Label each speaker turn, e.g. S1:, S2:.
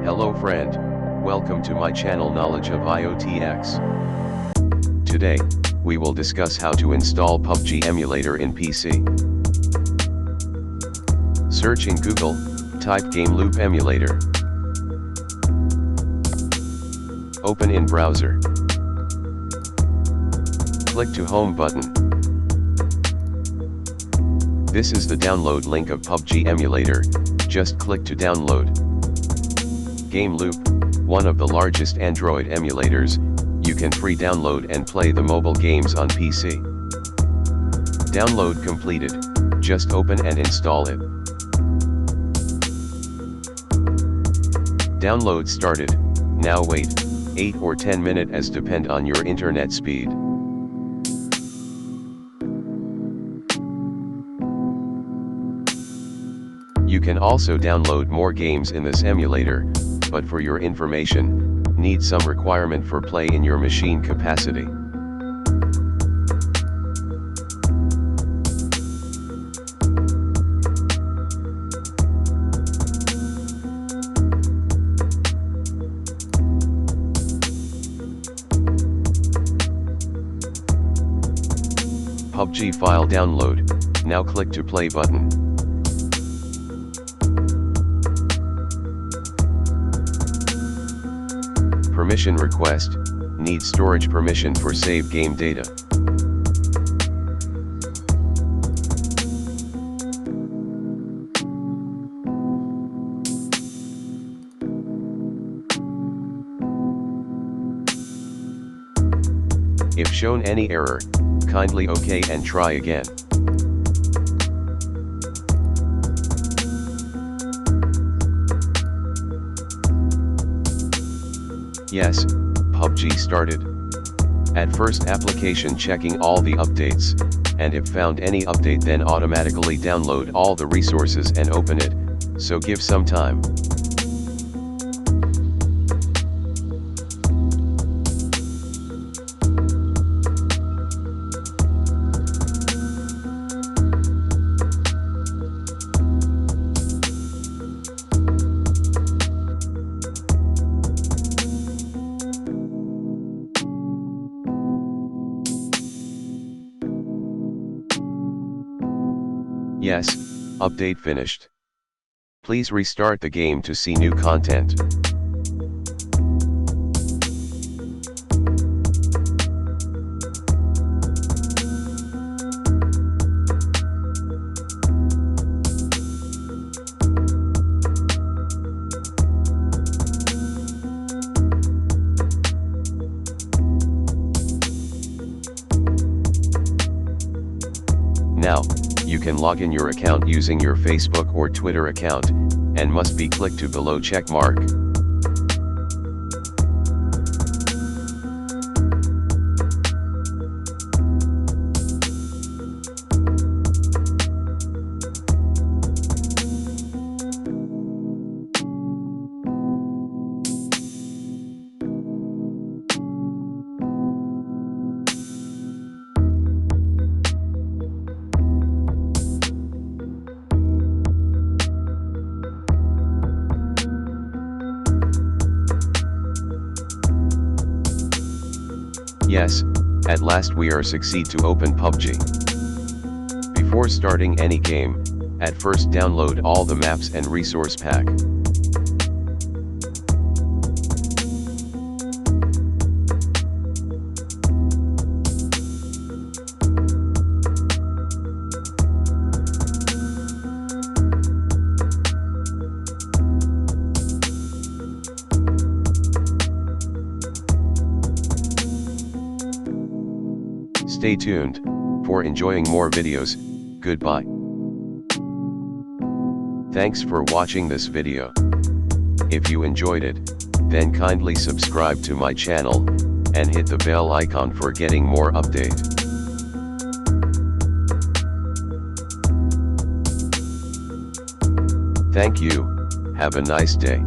S1: Hello friend, welcome to my channel Knowledge of IoTX. Today, we will discuss how to install PUBG emulator in PC. Search in Google, type Gameloop Emulator. Open in browser. Click to Home button. This is the download link of PUBG emulator, just click to download. Gameloop, one of the largest Android emulators, you can free download and play the mobile games on PC. Download completed, just open and install it. Download started, now wait, 8 or 10 minutes as depend on your internet speed. You can also download more games in this emulator, but for your information, need some requirement for play in your machine capacity. PUBG file download, now click to play button. Permission request, need storage permission for save game data. If shown any error, kindly OK and try again. Yes, PUBG started. At first application checking all the updates, and if found any update then automatically download all the resources and open it, so give some time. Yes, update finished. Please restart the game to see new content. Now, you can log in your account using your Facebook or Twitter account, and must be clicked to below check mark. Yes, at last we are succeed to open PUBG. Before starting any game, at first download all the maps and resource pack. Stay tuned, for enjoying more videos. Goodbye. Thanks for watching this video. If you enjoyed it, then kindly subscribe to my channel, and hit the bell icon for getting more update. Thank you, have a nice day.